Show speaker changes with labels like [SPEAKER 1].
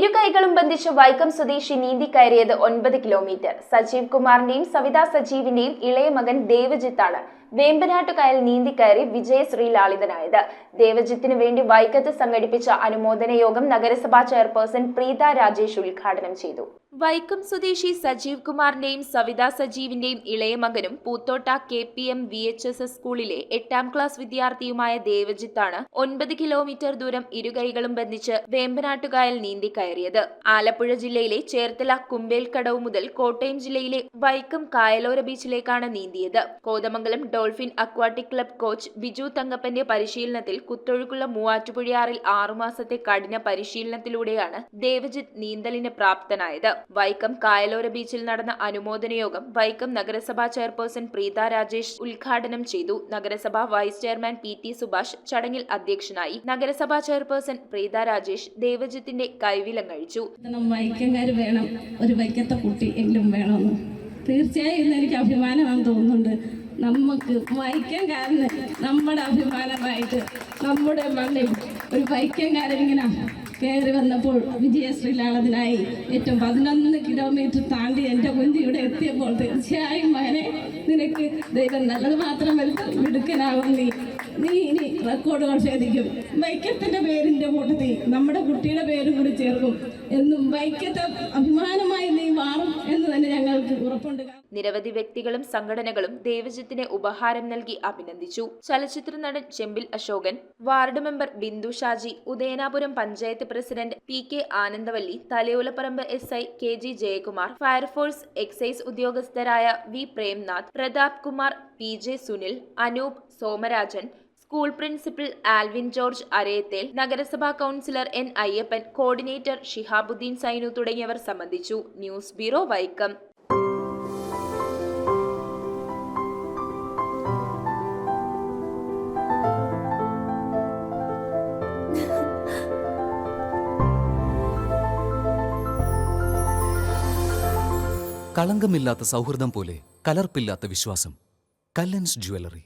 [SPEAKER 1] ഇരു കൈകളും ബന്ധിച്ച് വൈക്കം സ്വദേശി നീന്തി കയറിയത് 9 കിലോമീറ്റർ. സജീവ് കുമാറിന്റെയും സവിതാ സജീവിന്റെയും ഇളയ മകൻ ദേവജിത്താണ് വേമ്പനാട്ടുകായൽ നീന്തിക്കയറി വിജയശ്രീ ലാളിതനായത്. ദേവജിത്തിന് വേണ്ടി വൈക്കത്ത് സംഘടിപ്പിച്ച അനുമോദന യോഗം നഗരസഭാ ചെയർപേഴ്സൺ പ്രീത രാജേഷ് ഉദ്ഘാടനം ചെയ്തു. വൈക്കം സ്വദേശി സജീവ് കുമാറിന്റെയും സവിതാ സജീവിന്റെയും ഇളയ മകനും പൂത്തോട്ട KPM VHSS സ്കൂളിലെ 8ാം ക്ലാസ് വിദ്യാർത്ഥിയുമായ ദേവജിത്താണ് 9 കിലോമീറ്റർ ദൂരം ഇരുകൈകളും ബന്ധിച്ച് വേമ്പനാട്ടുകായൽ നീന്തി കയറിയത്. ആലപ്പുഴ ജില്ലയിലെ ചേർത്തല കുമ്പേൽക്കടവ് മുതൽ കോട്ടയം ജില്ലയിലെ വൈക്കം കായലോര ബീച്ചിലേക്കാണ് നീന്തിയത്. Kothamangalam dolphin aquatic club coach Biju തങ്കപ്പന്റെ പരിശീലനത്തിൽ കുത്തൊഴുക്കുള്ള മൂവാറ്റുപുഴയാറിൽ 6 മാസത്തെ കഠിന പരിശീലനത്തിലൂടെയാണ് ദേവജിത്ത് നീന്തലിന് പ്രാപ്തനായത്. വൈക്കം കായലോര ബീച്ചിൽ നടന്ന അനുമോദന യോഗം വൈക്കം നഗരസഭാ ചെയർപേഴ്സൺ പ്രീത രാജേഷ് ഉദ്ഘാടനം ചെയ്തു. നഗരസഭാ വൈസ് ചെയർമാൻ PT സുഭാഷ് ചടങ്ങിൽ അധ്യക്ഷനായി. നഗരസഭാ ചെയർപേഴ്സൺ പ്രീത രാജേഷ് ദേവജിത്തിന്റെ കൈവിലം കഴിച്ചു.
[SPEAKER 2] വൈക്കംകാര് വേണം, ഒരു വൈക്കത്തെ കുട്ടി എങ്കിലും വേണമെന്ന് തീർച്ചയായും ഇന്ന് എനിക്ക് അഭിമാനമാണെന്ന് തോന്നുന്നുണ്ട്. നമുക്ക് വൈക്കംകാരന് നമ്മുടെ അഭിമാനമായിട്ട് നമ്മുടെ മണ്ണിൽ ഒരു വൈക്കംകാരനിങ്ങനെ കയറി വന്നപ്പോൾ വിജയശ്രീ ലാളിതനായി ഏറ്റവും 11 കിലോമീറ്റർ താണ്ടി എൻ്റെ കുഞ്ഞ് ഇവിടെ എത്തിയപ്പോൾ തീർച്ചയായും മകനെ നിനക്ക് ദൈവം നല്ലത് മാത്രം മിടുക്കനാകും. നീ ഇനി റെക്കോർഡുകൾ ഛേദിക്കും. വൈക്കത്തിൻ്റെ പേരിൻ്റെ കൂട്ടത്തിൽ നമ്മുടെ കുട്ടിയുടെ പേരും കൂടി ചേർക്കും. എന്നും വൈക്കത്തെ അഭിമാനമായി നീ മാറും എന്ന് തന്നെ ഞങ്ങൾക്ക് ഉറപ്പുണ്ട്.
[SPEAKER 1] നിരവധി വ്യക്തികളും സംഘടനകളും ദേവജിത്തിനെ ഉപഹാരം നൽകി അഭിനന്ദിച്ചു. ചലച്ചിത്ര നടൻ Chembil Ashokan, ward member Bindu Shaji, Udayanapuram panchayat president PK Anandavalli, Thalayolaparambu SI KG Jayakumar, fire force excise ഉദ്യോഗസ്ഥരായ V Premnath, Pratap Kumar, PJ Sunil, Anoop, Somarajan, school principal Alvin George Arayathel, നഗരസഭാ councillor N Ayyappan, coordinator Shihabuddin Sainu തുടങ്ങിയവർ സംബന്ധിച്ചു. News bureau, Vaikom.
[SPEAKER 3] കളങ്കമില്ലാത്ത സൗഹൃദം പോലെ കലർപ്പില്ലാത്ത വിശ്വാസം. കല്ലൻസ് ജ്വല്ലറി.